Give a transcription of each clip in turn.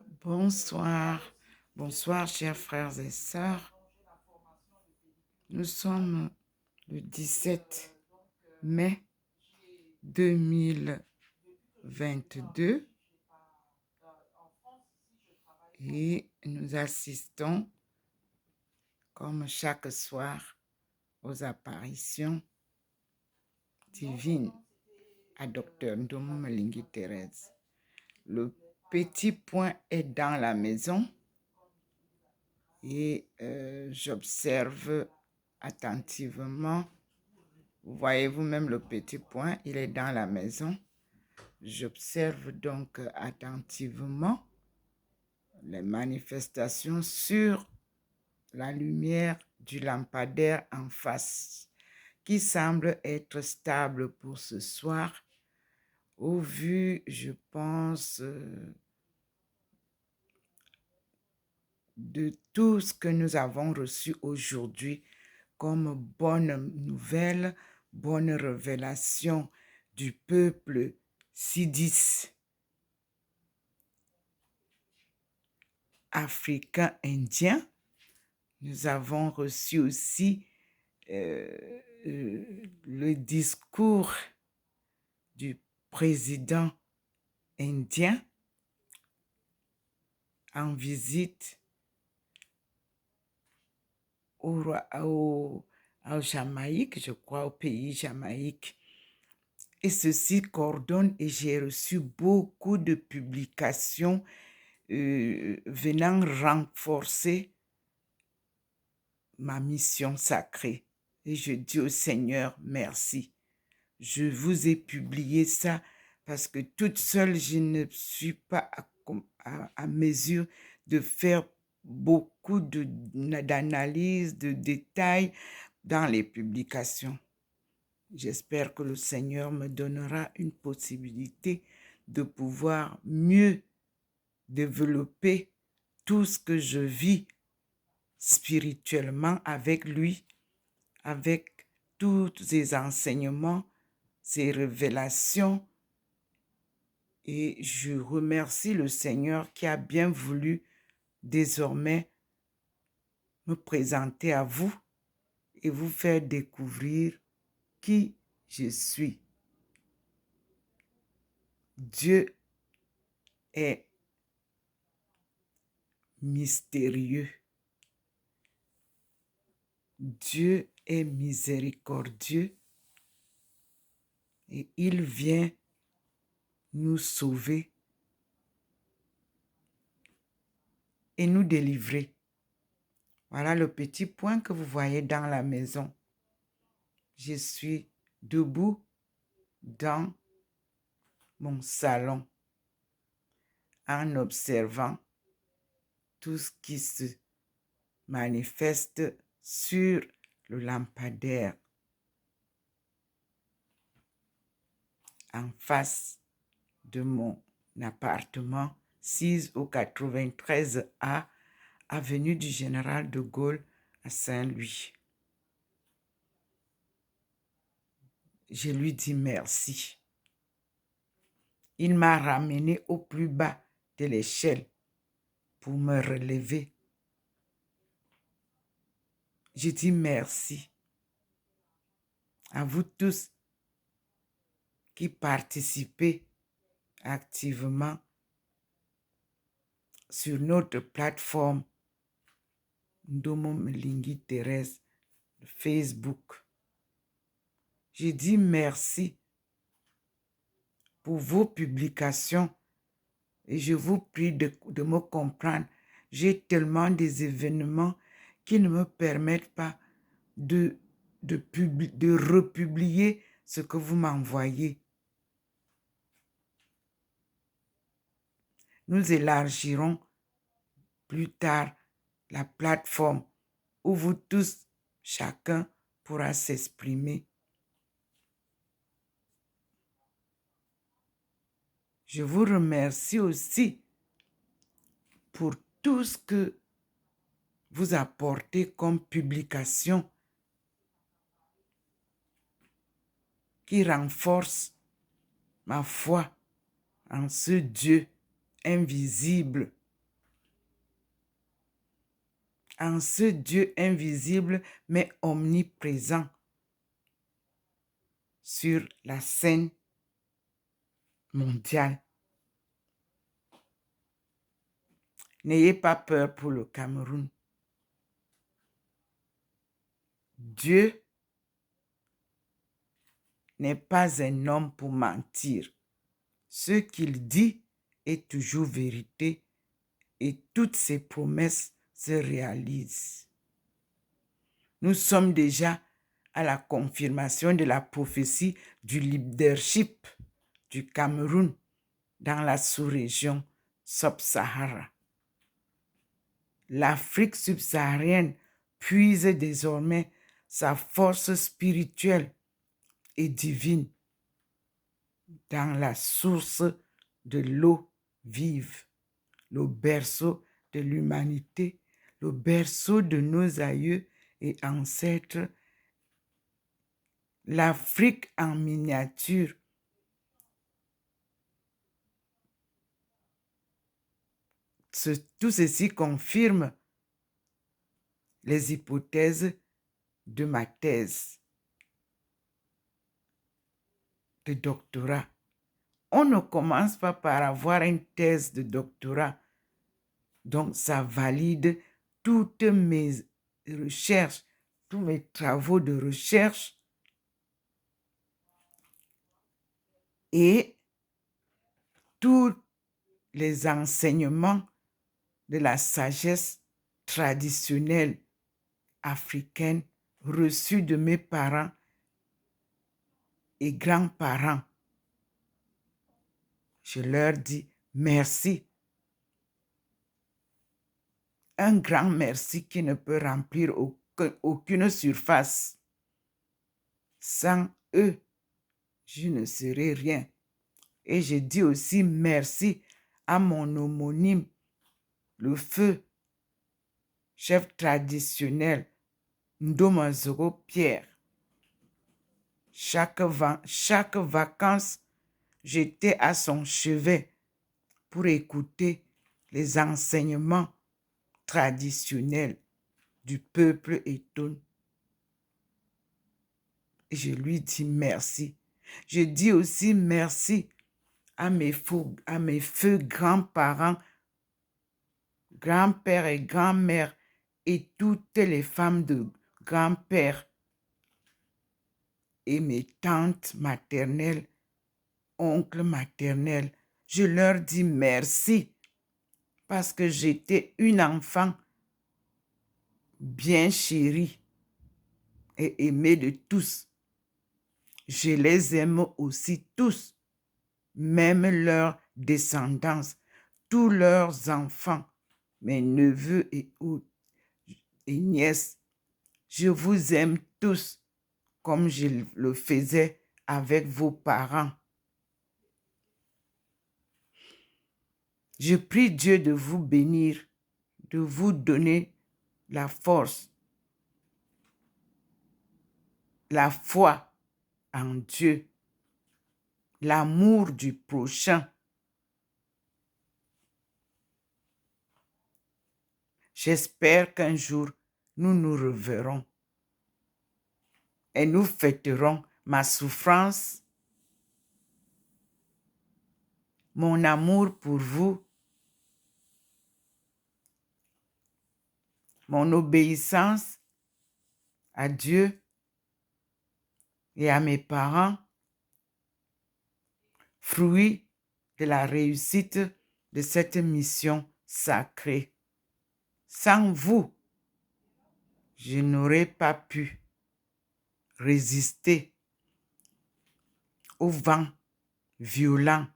Bonsoir, bonsoir chers frères et sœurs. Nous sommes le 17 mai 2022 et nous assistons, comme chaque soir, aux apparitions divines à Dr Ndomo Malingui Thérèse. Le petit point est dans la maison et j'observe attentivement. Vous voyez vous-même le petit point, il est dans la maison. J'observe donc attentivement les manifestations sur la lumière du lampadaire en face, qui semble être stable pour ce soir, au vu, je pense, de tout ce que nous avons reçu aujourd'hui comme bonne nouvelle, bonne révélation du peuple sidis africain-indien. Nous avons reçu aussi le discours du président indien en visite au Jamaïque, je crois, au pays Jamaïque. Et ceci coordonne et j'ai reçu beaucoup de publications venant renforcer ma mission sacrée. Et je dis au Seigneur, merci. Je vous ai publié ça parce que toute seule, je ne suis pas à mesure de faire beaucoup d'analyses, de détails dans les publications. J'espère que le Seigneur me donnera une possibilité de pouvoir mieux développer tout ce que je vis spirituellement avec lui, avec tous ses enseignements, ses révélations. Et je remercie le Seigneur qui a bien voulu désormais me présenter à vous et vous faire découvrir qui je suis. Dieu est mystérieux. Dieu est miséricordieux et il vient nous sauver et nous délivrer. Voilà le petit point que vous voyez dans la maison. Je suis debout dans mon salon en observant tout ce qui se manifeste sur le lampadaire en face de mon appartement 6 au 93A, avenue du Général de Gaulle à Saint-Louis. Je lui dis merci. Il m'a ramené au plus bas de l'échelle pour me relever. Je dis merci à vous tous qui participez activement sur notre plateforme Ndomo Malingui Thérèse Facebook. Je dis merci pour vos publications et je vous prie de me comprendre. J'ai tellement des événements qui ne me permettent pas de republier ce que vous m'envoyez. Nous élargirons plus tard la plateforme où vous tous, chacun pourra s'exprimer. Je vous remercie aussi pour tout ce que vous apportez comme publication qui renforce ma foi en ce Dieu invisible en ce Dieu invisible mais omniprésent sur la scène mondiale. N'ayez pas peur pour le Cameroun. Dieu n'est pas un homme pour mentir. Ce qu'il dit est toujours vérité et toutes ses promesses se réalisent. Nous sommes déjà à la confirmation de la prophétie du leadership du Cameroun dans la sous-région Sub-Sahara. L'Afrique subsaharienne puise désormais sa force spirituelle et divine dans la source de l'eau vive, le berceau de l'humanité, le berceau de nos aïeux et ancêtres, l'Afrique en miniature. Tout ceci confirme les hypothèses de ma thèse de doctorat. On ne commence pas par avoir une thèse de doctorat. Donc, ça valide toutes mes recherches, tous mes travaux de recherche et tous les enseignements de la sagesse traditionnelle africaine reçus de mes parents et grands-parents. Je leur dis merci. Un grand merci qui ne peut remplir aucune surface. Sans eux, je ne serais rien. Et je dis aussi merci à mon homonyme, le feu, chef traditionnel, Ndomazoro Pierre. Chaque vacances, j'étais à son chevet pour écouter les enseignements traditionnels du peuple Eton. Et je lui dis merci. Je dis aussi merci à mes feux grands-parents, grands-pères et grand-mères et toutes les femmes de grand-père et mes tantes maternelles, oncles maternels. Je leur dis merci parce que j'étais une enfant bien chérie et aimée de tous. Je les aime aussi tous, même leurs descendants, tous leurs enfants, mes neveux et nièces. Je vous aime tous comme je le faisais avec vos parents. Je prie Dieu de vous bénir, de vous donner la force, la foi en Dieu, l'amour du prochain. J'espère qu'un jour, nous nous reverrons et nous fêterons ma souffrance, mon amour pour vous, mon obéissance à Dieu et à mes parents, fruit de la réussite de cette mission sacrée. Sans vous, je n'aurais pas pu résister au vent violent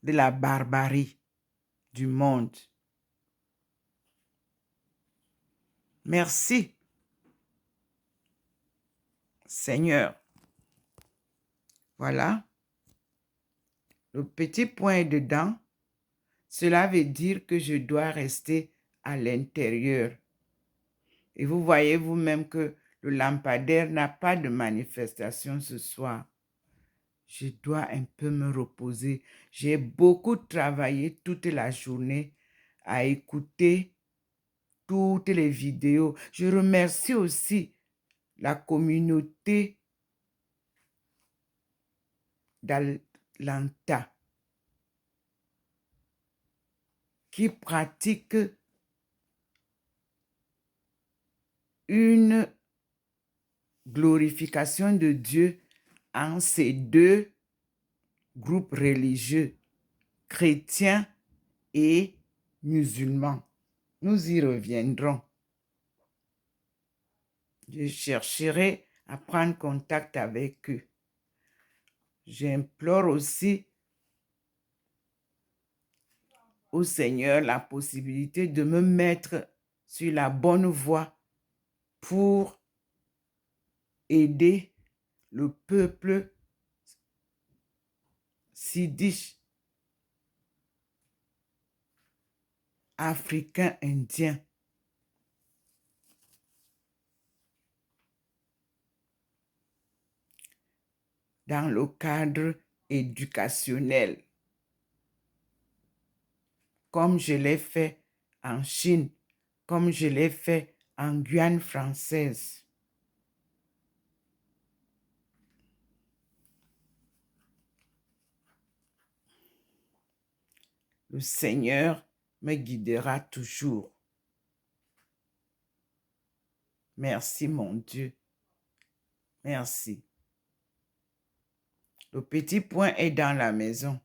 de la barbarie du monde. Merci, Seigneur. Voilà. Le petit point est dedans. Cela veut dire que je dois rester à l'intérieur. Et vous voyez vous-même que le lampadaire n'a pas de manifestation ce soir. Je dois un peu me reposer. J'ai beaucoup travaillé toute la journée à écouter toutes les vidéos. Je remercie aussi la communauté d'Atlanta qui pratique une glorification de Dieu en ces deux groupes religieux, chrétiens et musulmans. Nous y reviendrons. Je chercherai à prendre contact avec eux. J'implore aussi au Seigneur la possibilité de me mettre sur la bonne voie pour aider le peuple siddish africain indien. Dans le cadre éducationnel, comme je l'ai fait en Chine, comme je l'ai fait en Guyane française. Le Seigneur me guidera toujours. Merci, mon Dieu. Merci. Le petit point est dans la maison,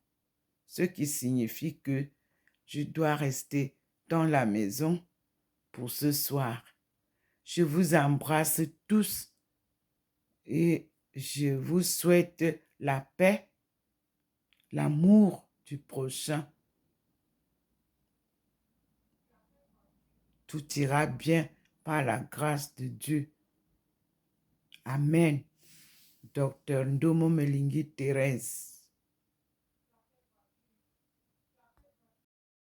ce qui signifie que je dois rester dans la maison pour ce soir. Je vous embrasse tous et je vous souhaite la paix, l'amour du prochain. Tout ira bien par la grâce de Dieu. Amen. Dr. Ndomo Melingi Thérèse.